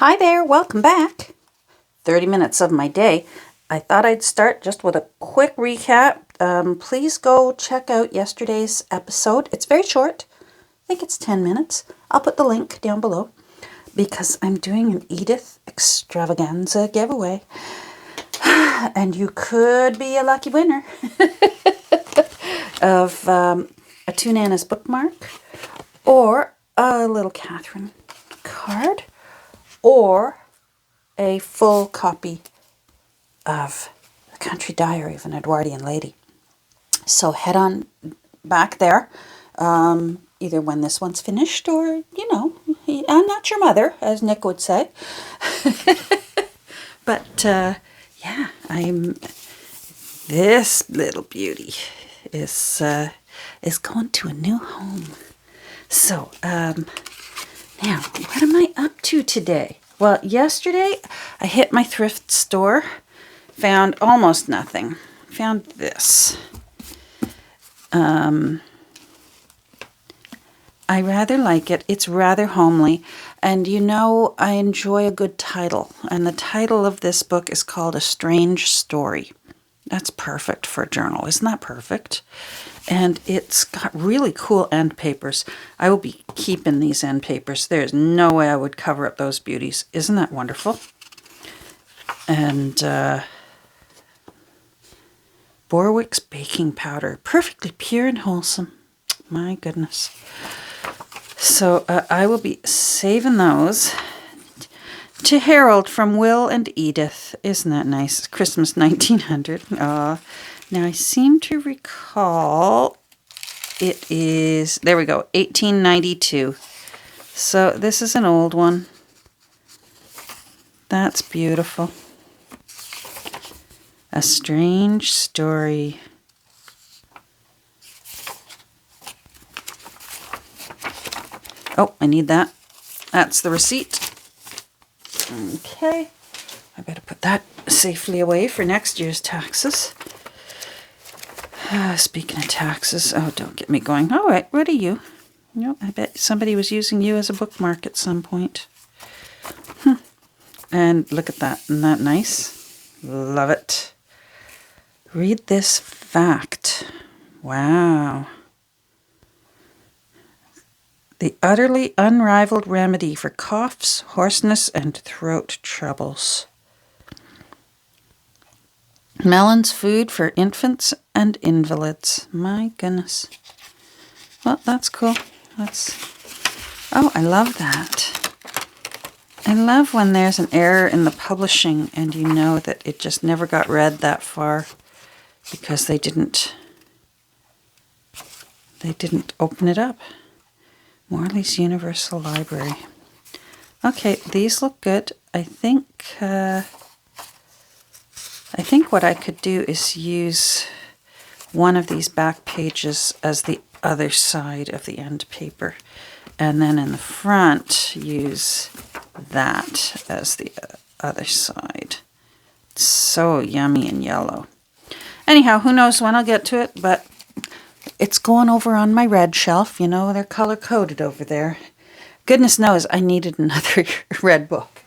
Hi there, welcome back. 30 minutes of my day. I thought I'd start just with a quick recap. Please go check out yesterday's episode. It's very short. I think it's 10 minutes. I'll put the link down below because I'm doing an Edity Extravaganza giveaway. And you could be a lucky winner of a Two Nanas bookmark or a little Catherine card or a full copy of The Country Diary of an Edwardian Lady. So head on back there, either when this one's finished or, I'm not your mother, as Nick would say. But, this little beauty is going to a new home. So, now, what am I up to today? Well, yesterday I hit my thrift store, found almost nothing. Found this. I rather like it. It's rather homely. And I enjoy a good title. And the title of this book is called A Strange Story. That's perfect for a journal. Isn't that perfect? And it's got really cool end papers. I will be keeping these end papers. There's no way I would cover up those beauties. Isn't that wonderful? And Borwick's baking powder. Perfectly pure and wholesome. My goodness. So I will be saving those to Harold from Will and Edith. Isn't that nice? Christmas 1900. Now I seem to recall it is, there we go, 1892. So this is an old one. That's beautiful. A Strange Story. Oh, I need that. That's the receipt. Okay. I better put that safely away for next year's taxes. Speaking of taxes, don't get me going. All right, what are you? I bet somebody was using you as a bookmark at some point. And look at that. Isn't that nice? Love it. Read this fact. Wow. The utterly unrivaled remedy for coughs, hoarseness, and throat troubles. Melon's food for infants and invalids. My goodness. Well, that's cool. I love that. I love when there's an error in the publishing and you know that it just never got read that far because they didn't open it up. Morley's Universal Library. Okay, these look good. I think what I could do is use one of these back pages as the other side of the end paper. And then in the front, use that as the other side. It's so yummy and yellow. Anyhow, who knows when I'll get to it, but it's going over on my red shelf. They're color-coded over there. Goodness knows I needed another red book.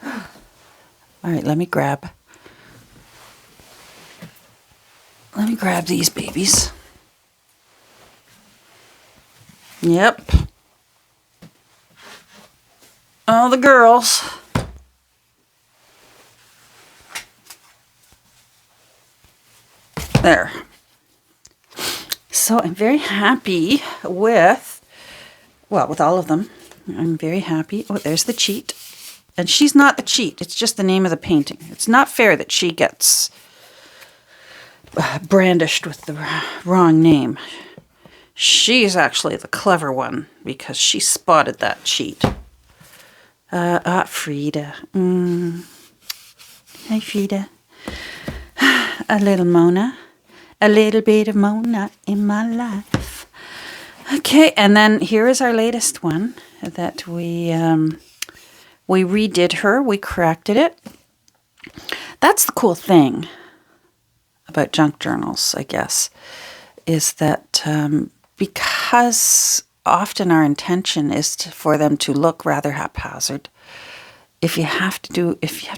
All right, let me grab these babies. Yep. All the girls. There. So I'm very happy with all of them. I'm very happy. Oh, there's the cheat. And she's not the cheat. It's just the name of the painting. It's not fair that she gets brandished with the wrong name. She's actually the clever one because she spotted that cheat. Frida. Hi, Frida. A little Mona. A little bit of Mona in my life. Okay, and then here is our latest one that we redid her. We corrected it. That's the cool thing about junk journals, I guess, is that because often our intention is for them to look rather haphazard, if you have to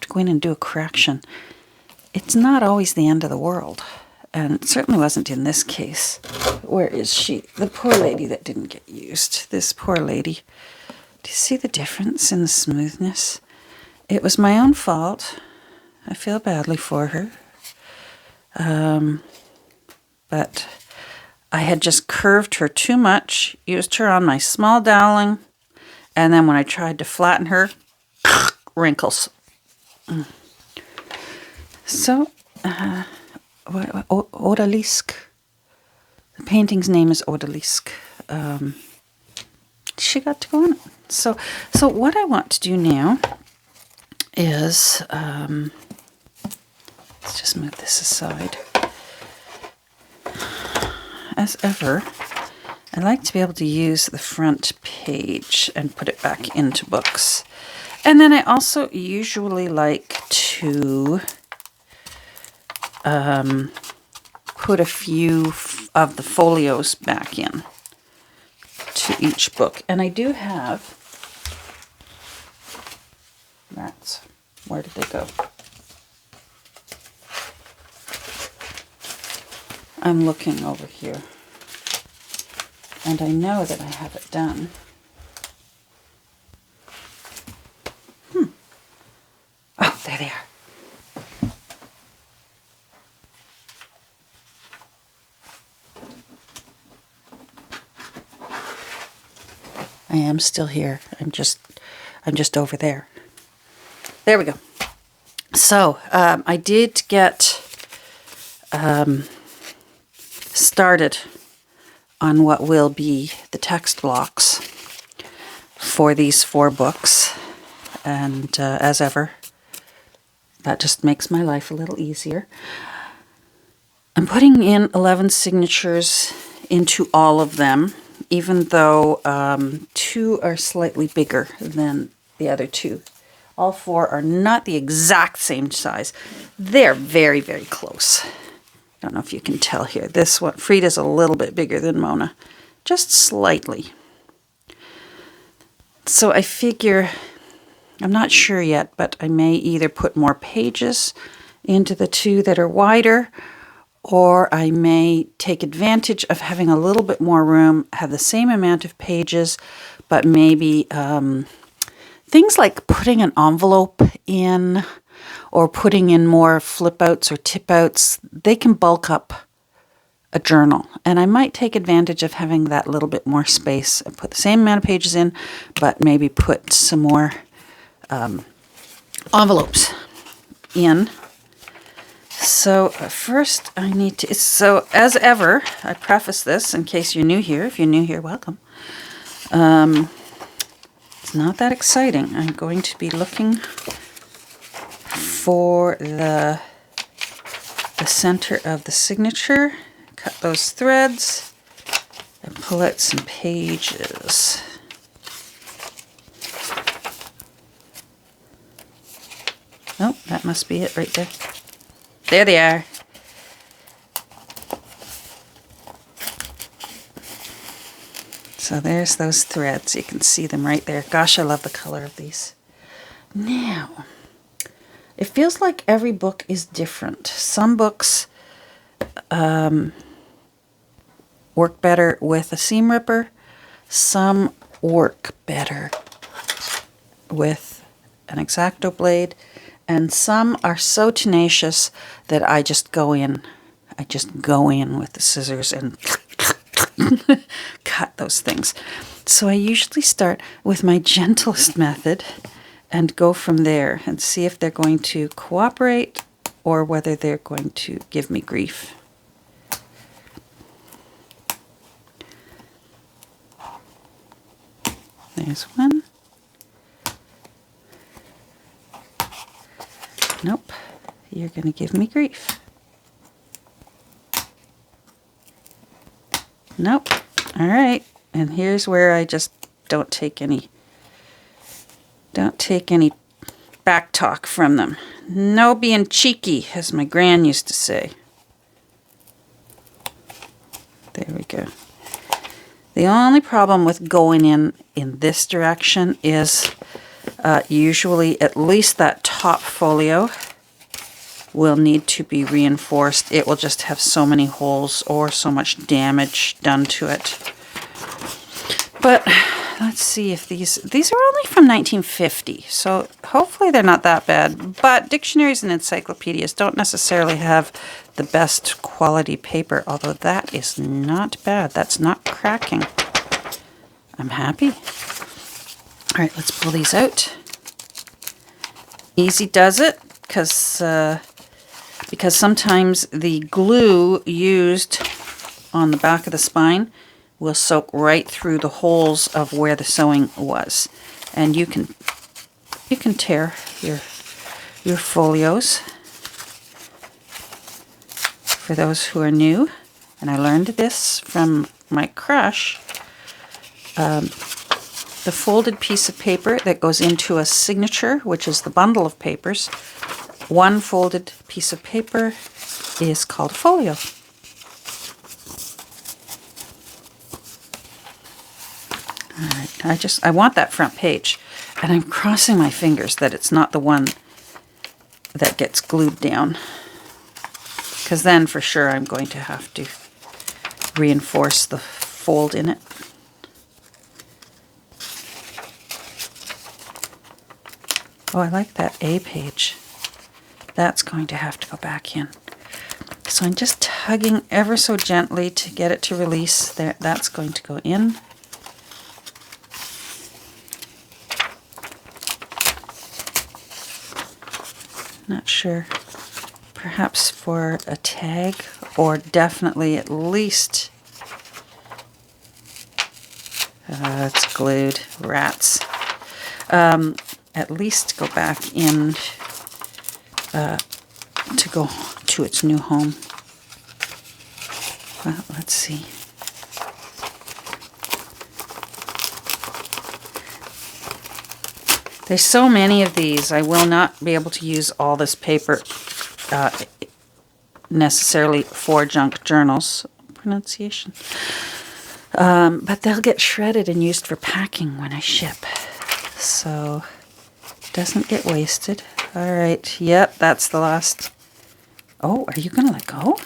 go in and do a correction, it's not always the end of the world. And it certainly wasn't in this case. Where is she? The poor lady that didn't get used. This poor lady. Do you see the difference in the smoothness? It was my own fault. I feel badly for her. But I had just curved her too much, used her on my small doweling, and then when I tried to flatten her, wrinkles. So, Odalisque. The painting's name is Odalisque. She got to go on it. So what I want to do now is, let's just move this aside. As ever, I like to be able to use the front page and put it back into books. And then I also usually like to put a few of the folios back in to each book. And I do have rats. Where did they go? I'm looking over here. And I know that I have it done. Oh, there they are. I am still here. I'm just over there. There we go. So I did get started on what will be the text blocks for these 4 books, and as ever, that just makes my life a little easier. I'm putting in 11 signatures into all of them, even though 2 are slightly bigger than the other 2. All 4 are not the exact same size. They're very, very close. I don't know if you can tell here. This one, Frida's a little bit bigger than Mona. Just slightly. So I figure, I'm not sure yet, but I may either put more pages into the 2 that are wider, or I may take advantage of having a little bit more room, have the same amount of pages, but maybe things like putting an envelope in or putting in more flip outs or tip outs, they can bulk up a journal. And I might take advantage of having that little bit more space and put the same amount of pages in, but maybe put some more envelopes in. So first I need to, so as ever, I preface this in case you're new here. If you're new here, welcome. It's not that exciting. I'm going to be looking for the center of the signature, cut those threads, and pull out some pages. Oh, that must be it right there. There they are. So there's those threads. You can see them right there. Gosh, I love the color of these. Now, it feels like every book is different. Some books work better with a seam ripper. Some work better with an X-Acto blade. And some are so tenacious that I just go in. I just go in with the scissors and cut those things. So I usually start with my gentlest method and go from there and see if they're going to cooperate or whether they're going to give me grief. There's one. Nope, you're going to give me grief. Nope. All right. And here's where I just don't take any back talk from them. No being cheeky, as my gran used to say. There we go. The only problem with going in this direction is Usually at least that top folio will need to be reinforced. It will just have so many holes or so much damage done to it. But let's see if these are only from 1950, so hopefully they're not that bad. But dictionaries and encyclopedias don't necessarily have the best quality paper, although that is not bad. That's not cracking. I'm happy. All right, let's pull these out. Easy does it, because sometimes the glue used on the back of the spine will soak right through the holes of where the sewing was, and you can tear your folios. For those who are new, and I learned this from my crush, the folded piece of paper that goes into a signature, which is the bundle of papers, one folded piece of paper is called a folio. All right, I want that front page, and I'm crossing my fingers that it's not the one that gets glued down, because then for sure I'm going to have to reinforce the fold in it. Oh, I like that A page. That's going to have to go back in. So I'm just tugging ever so gently to get it to release. There, that's going to go in. Not sure. Perhaps for a tag, or definitely at least... it's glued. Rats. At least go back in to go to its new home. Well, let's see. There's so many of these. I will not be able to use all this paper necessarily for junk journals. Pronunciation. But they'll get shredded and used for packing when I ship. So... doesn't get wasted. All right. Yep, that's the last. Oh, are you going to let go?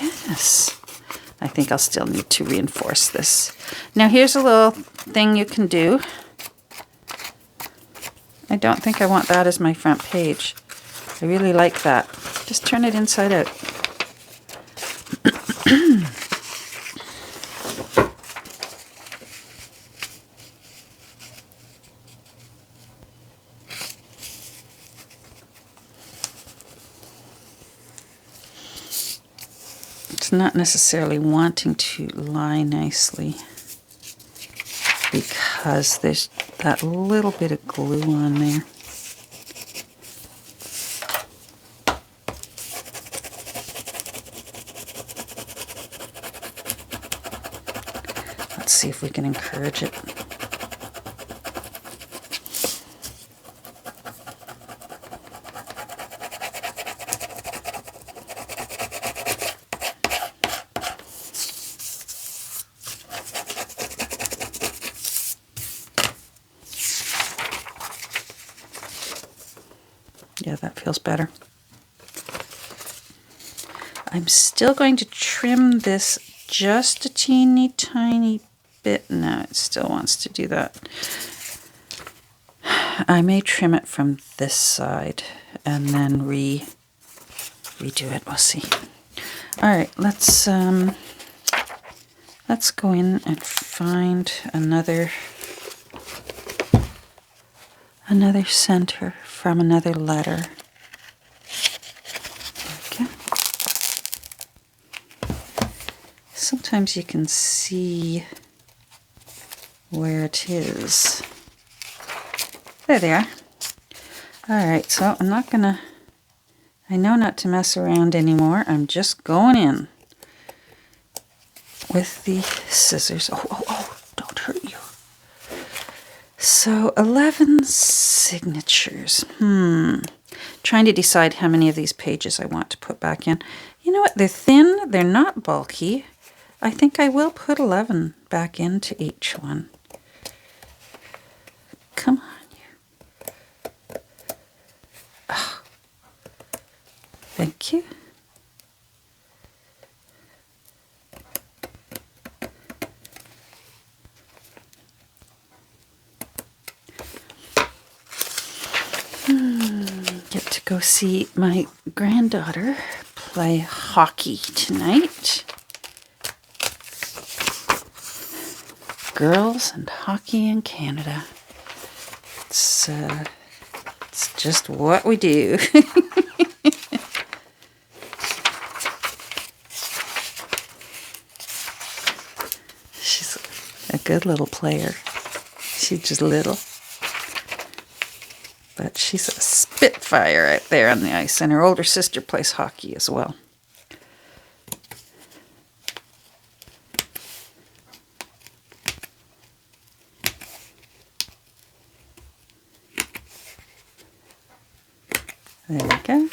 Yes. I think I'll still need to reinforce this. Now, here's a little thing you can do. I don't think I want that as my front page. I really like that. Just turn it inside out. Not necessarily wanting to lie nicely because there's that little bit of glue on there. Let's see if we can encourage it. Yeah, that feels better. I'm still going to trim this just a teeny tiny bit. No, it still wants to do that. I may trim it from this side and then redo it. We'll see. All right, let's go in and find another center from another letter. Okay. Sometimes you can see where it is. There they are. All right, so I'm not gonna, I know not to mess around anymore. I'm just going in with the scissors. Oh, don't hurt you. So 11 signatures. Trying to decide how many of these pages I want to put back in. You know what? They're thin. They're not bulky. I think I will put 11 back into each one. Thank you. Get to go see my granddaughter play hockey tonight. Girls and hockey in Canada. It's just what we do. She's a good little player. She's just little. But she's a spitfire out there on the ice, and her older sister plays hockey as well. There we go.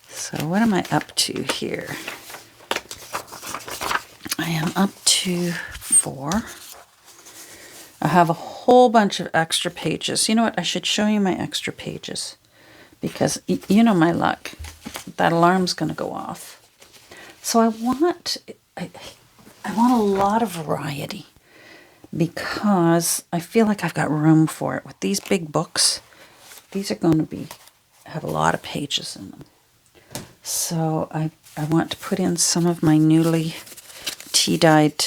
So what am I up to here? I am up to 4. I have a whole bunch of extra pages. You know what? I should show you my extra pages because you know my luck. That alarm's going to go off. So I want a lot of variety because I feel like I've got room for it. With these big books, these are going to have a lot of pages in them. So I want to put in some of my newly tea-dyed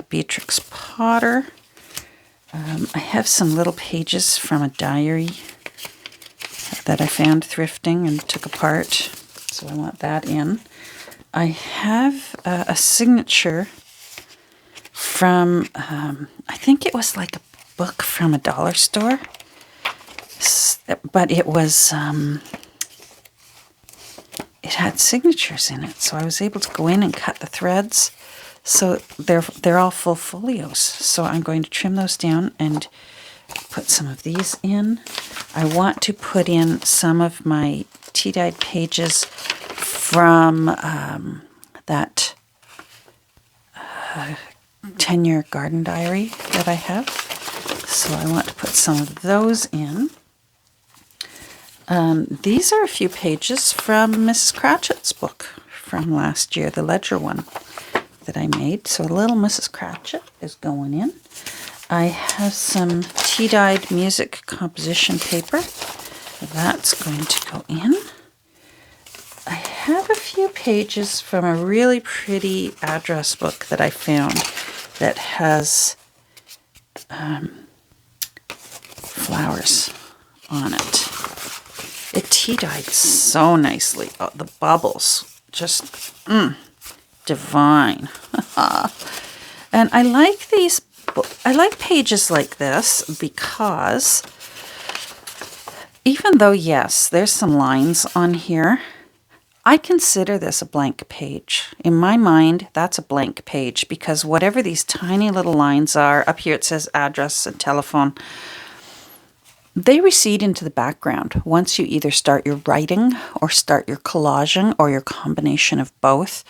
Beatrix Potter. I have some little pages from a diary that I found thrifting and took apart, so I want that in. I have a signature from, I think it was like a book from a dollar store, but it was, it had signatures in it, so I was able to go in and cut the threads. So they're all full folios. So I'm going to trim those down and put some of these in. I want to put in some of my tea-dyed pages from that 10-year garden diary that I have. So I want to put some of those in. These are a few pages from Mrs. Cratchit's book from last year, the ledger one that I made. So a little Mrs. Cratchit is going in. I have some tea-dyed music composition paper. That's going to go in. I have a few pages from a really pretty address book that I found that has flowers on it. It tea-dyed so nicely. Oh, the bubbles, just divine. And I like these. I like pages like this because even though, yes, there's some lines on here, I consider this a blank page. In my mind, that's a blank page because whatever these tiny little lines are, up here it says address and telephone, they recede into the background once you either start your writing or start your collaging or your combination of both.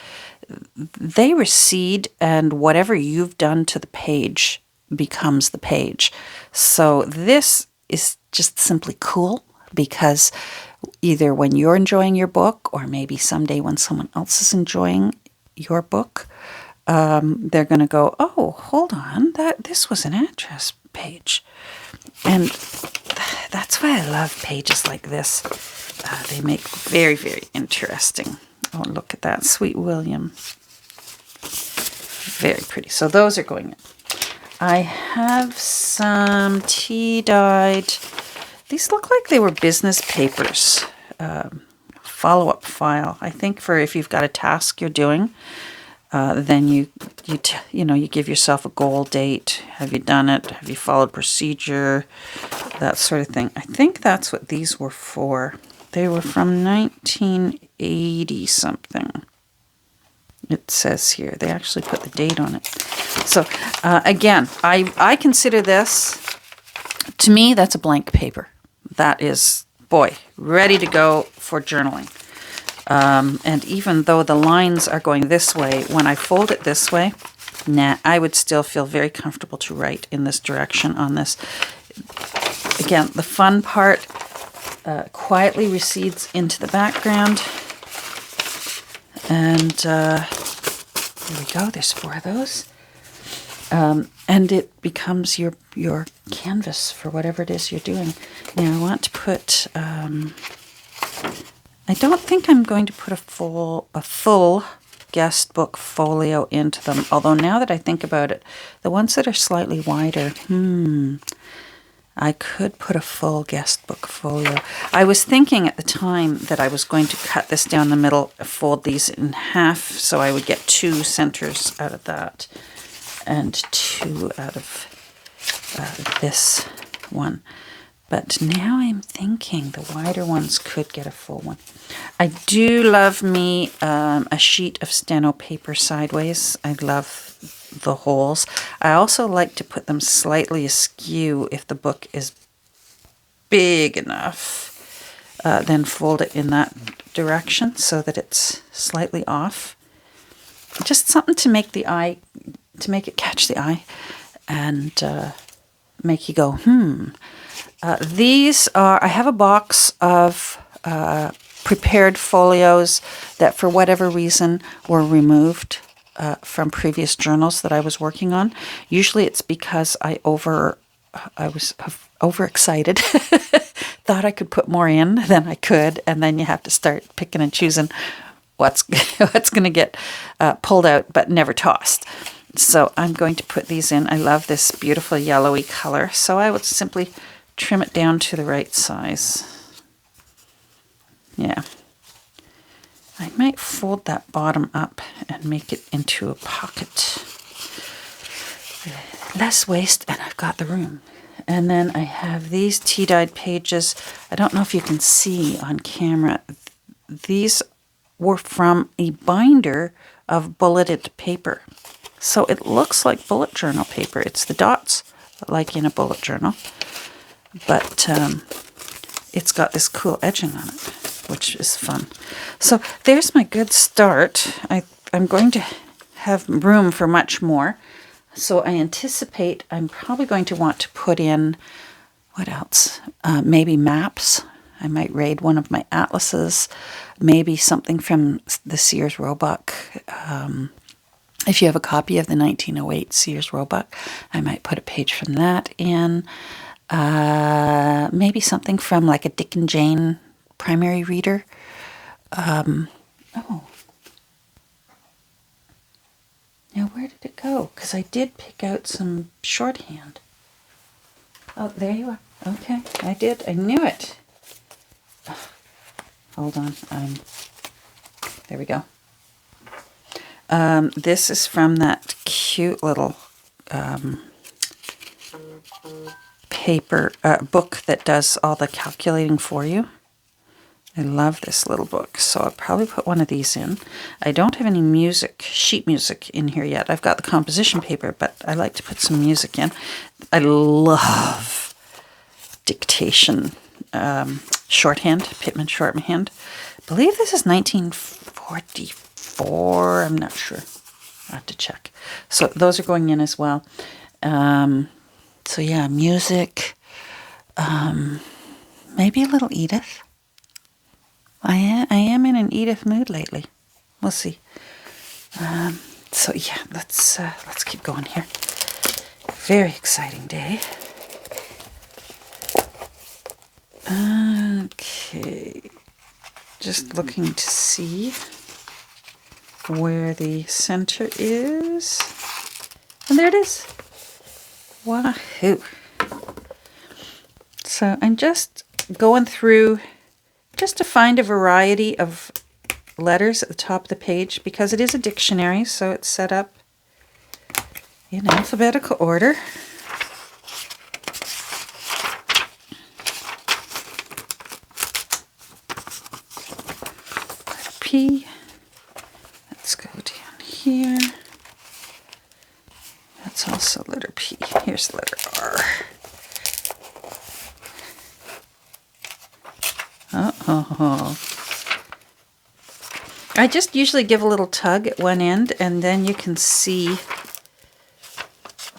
They recede, and whatever you've done to the page becomes the page. So this is just simply cool because either when you're enjoying your book or maybe someday when someone else is enjoying your book, they're going to go, oh, hold on, this was an address page. And that's why I love pages like this. They make very, very interesting. Oh, look at that. Sweet William. Very pretty. So those are going in. I have some tea-dyed. These look like they were business papers. Follow-up file. I think for if you've got a task you're doing, then you give yourself a goal date. Have you done it? Have you followed procedure? That sort of thing. I think that's what these were for. They were from 1980 something. It says here. They actually put the date on it. So again, I consider this, to me, that's a blank paper. That is, boy, ready to go for journaling. And even though the lines are going this way, when I fold it this way, I would still feel very comfortable to write in this direction on this. Again, the fun part quietly recedes into the background. And there we go, there's 4 of those. And it becomes your canvas for whatever it is you're doing. Now I want to put, I don't think I'm going to put a full guest book folio into them. Although now that I think about it, the ones that are slightly wider, I could put a full guest book folio. I was thinking at the time that I was going to cut this down the middle, fold these in half, so I would get 2 centers out of that and 2 out of this one. But now I'm thinking the wider ones could get a full one. I do love me a sheet of steno paper sideways. I love the holes. I also like to put them slightly askew if the book is big enough. Then fold it in that direction so that it's slightly off. Just something to make the eye, to make it catch the eye and make you go, These are, I have a box of prepared folios that for whatever reason were removed from previous journals that I was working on. Usually it's because I was overexcited, thought I could put more in than I could, and then you have to start picking and choosing what's going to get pulled out but never tossed. So I'm going to put these in. I love this beautiful yellowy color, so I would simply trim it down to the right size. Yeah. I might fold that bottom up and make it into a pocket. Less waste, and I've got the room. And then I have these tea-dyed pages. I don't know if you can see on camera. These were from a binder of bulleted paper. So it looks like bullet journal paper. It's the dots, like in a bullet journal. But it's got this cool edging on it, which is fun. So there's my good start. I'm going to have room for much more. So I anticipate I'm probably going to want to put in, what else? Maybe maps. I might raid one of my atlases. Maybe something from the Sears Roebuck. If you have a copy of the 1908 Sears Roebuck, I might put a page from that in. Maybe something from like a Dick and Jane primary reader. Now where did it go? Because I did pick out some shorthand. Oh, there you are. Okay, I did. I knew it. Hold on. There we go. This is from that cute little paper book that does all the calculating for you. I love this little book, so I'll probably put one of these in. I don't have any music, sheet music in here yet. I've got the composition paper, but I like to put some music in. I love dictation shorthand, Pittman shorthand. I believe this is 1944. I'm not sure. I'll have to check. So those are going in as well. So yeah, music. Maybe a little Edith. I am in an Edith mood lately. We'll see. So yeah, let's keep going here. Very exciting day. Okay, just looking to see where the center is. And there it is. Wahoo! So I'm just going through just to find a variety of letters at the top of the page because it is a dictionary, so it's set up in alphabetical order. Letter P. Let's go down here. That's also letter P. Here's the letter R. Uh-oh. I just usually give a little tug at one end, and then you can see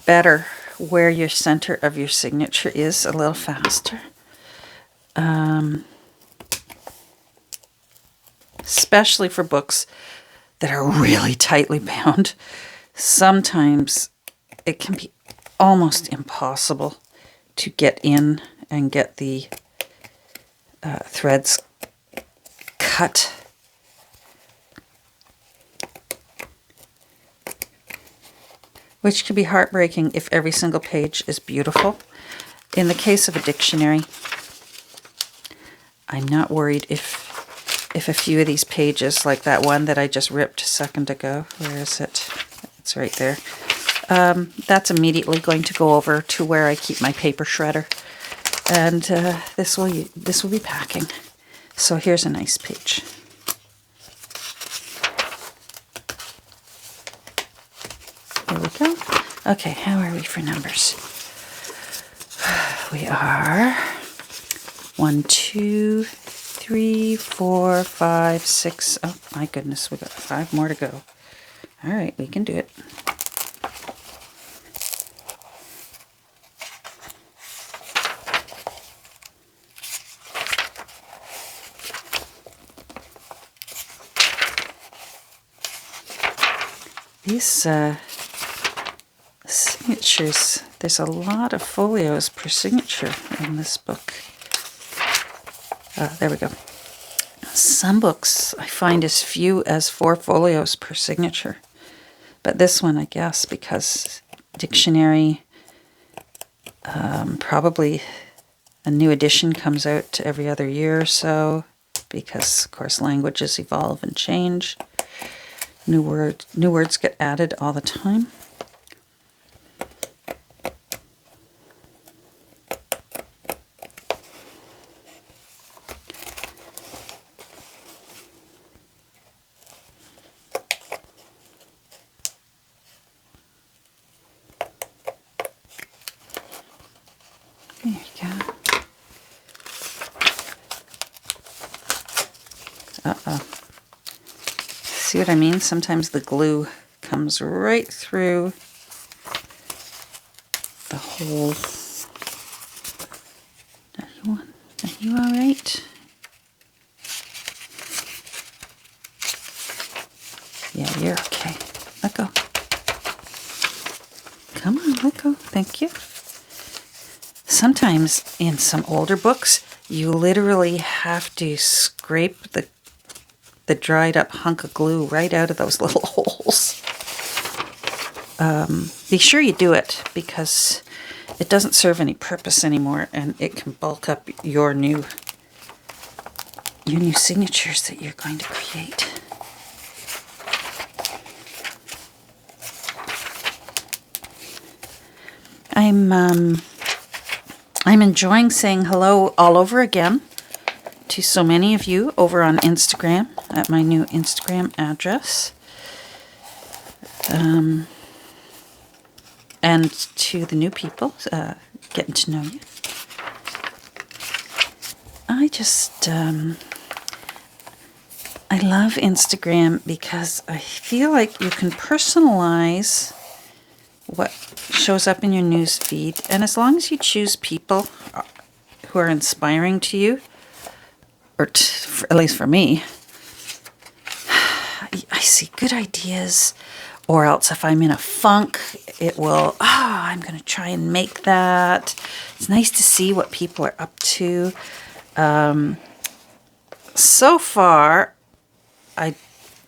better where your center of your signature is a little faster. Especially for books that are really tightly bound. Sometimes it can be almost impossible to get in and get the threads cut. Which can be heartbreaking if every single page is beautiful. In the case of a dictionary, I'm not worried if a few of these pages, like that one that I just ripped a second ago, where is it? It's right there. That's immediately going to go over to where I keep my paper shredder, and this will be packing. So here's a nice page. There we go. Okay, how are we for numbers? We are 1, 2, 3, 4, 5, 6. Oh my goodness, we got 5 more to go. All right, we can do it. These signatures, there's a lot of folios per signature in this book. There we go. Some books I find as few as 4 folios per signature. But this one, I guess, because dictionary, probably a new edition comes out every other year or so, because, of course, languages evolve and change. New words get added all the time. There you go. Uh-oh. See what I mean? Sometimes the glue comes right through the hole. Are you all right? Yeah, you're okay. Let go. Come on, let go. Thank you. Sometimes in some older books, you literally have to scrape the dried up hunk of glue right out of those little holes. Be sure you do it, because it doesn't serve any purpose anymore, and it can bulk up your new signatures that you're going to create. I'm enjoying saying hello all over again to so many of you over on Instagram at my new Instagram address. And to the new people, getting to know you. I just, I love Instagram because I feel like you can personalize what shows up in your news feed, and as long as you choose people who are inspiring to you, or at least for me, I see good ideas, or else if I'm in a funk, it will, I'm going to try and make that. It's nice to see what people are up to. So far, I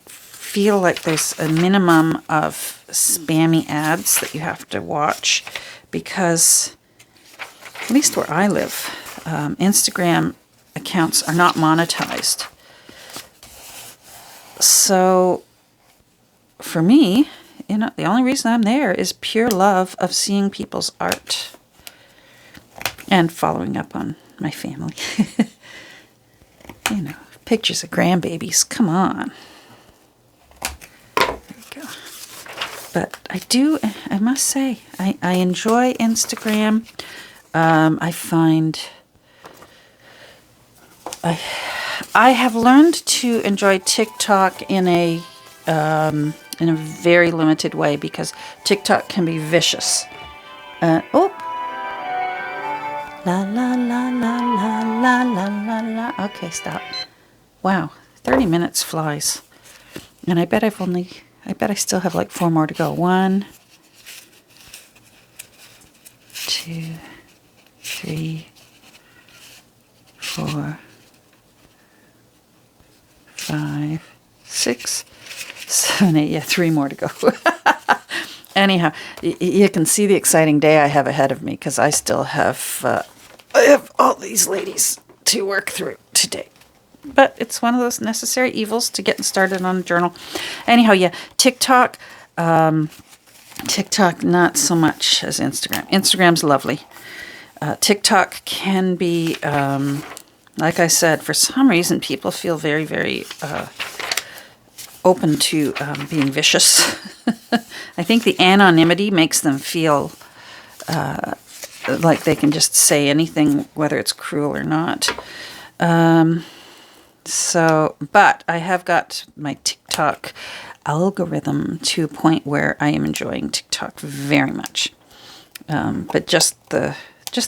feel like there's a minimum of spammy ads that you have to watch, because at least where I live, Instagram accounts are not monetized. So for me, the only reason I'm there is pure love of seeing people's art and following up on my family. Pictures of grandbabies, come on. But I must say, I enjoy Instagram. I find I have learned to enjoy TikTok in a very limited way, because TikTok can be vicious. Oh. La la la la la la la la la. Okay, stop. Wow, 30 minutes flies. And I bet I still have like 4 more to go. 1, 2, 3, 4, 5, 6, 7, 8. Yeah, 3 more to go. Anyhow, you can see the exciting day I have ahead of me because I still have all these ladies to work through today. But it's one of those necessary evils to getting started on a journal. Anyhow, yeah, TikTok. TikTok, not so much as Instagram. Instagram's lovely. TikTok can be, like I said, for some reason, people feel very, very open to being vicious. I think the anonymity makes them feel like they can just say anything, whether it's cruel or not. But I have got my TikTok algorithm to a point where I am enjoying TikTok very much. But just the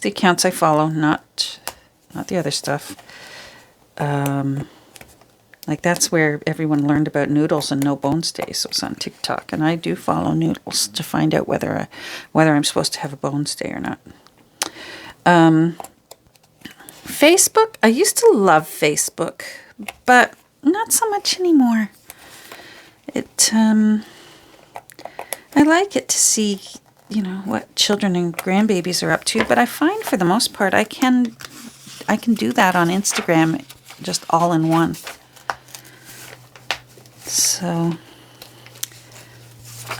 accounts I follow, not the other stuff. Like that's where everyone learned about noodles and no bone stays. Was on TikTok, and I do follow noodles to find out whether I'm supposed to have a bone stay or not. Facebook. I used to love Facebook, but not so much anymore. I like it to see, what children and grandbabies are up to, but I find for the most part I can do that on Instagram just all in one. So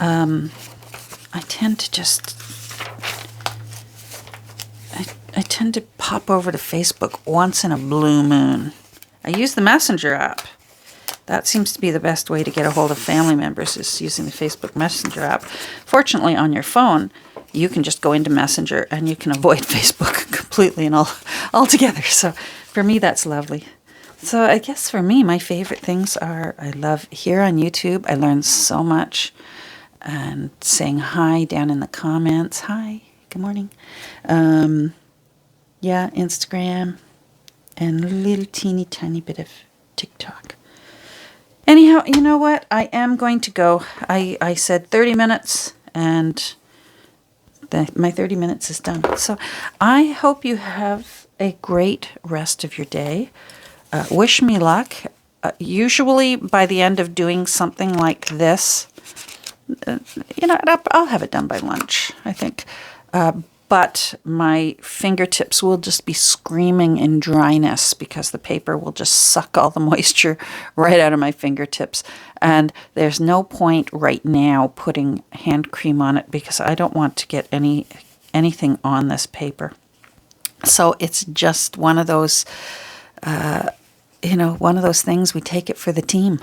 I tend to pop over to Facebook once in a blue moon. I use the Messenger app. That seems to be the best way to get a hold of family members, is using the Facebook Messenger app. Fortunately, on your phone, you can just go into Messenger and you can avoid Facebook completely and altogether. So for me, that's lovely. So I guess for me, my favorite things are, I love here on YouTube. I learn so much. And saying hi down in the comments. Hi, good morning. Yeah, Instagram. And a little teeny tiny bit of TikTok. Anyhow, you know what? I am going to go. I said 30 minutes, and my 30 minutes is done. So I hope you have a great rest of your day. Wish me luck. Usually by the end of doing something like this, I'll have it done by lunch, I think. But my fingertips will just be screaming in dryness because the paper will just suck all the moisture right out of my fingertips. And there's no point right now putting hand cream on it because I don't want to get anything on this paper. So it's just one of those, one of those things. We take it for the team.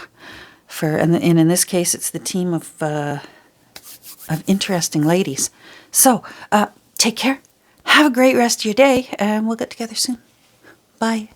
And in this case, it's the team of interesting ladies. So, take care. Have a great rest of your day, and we'll get together soon. Bye.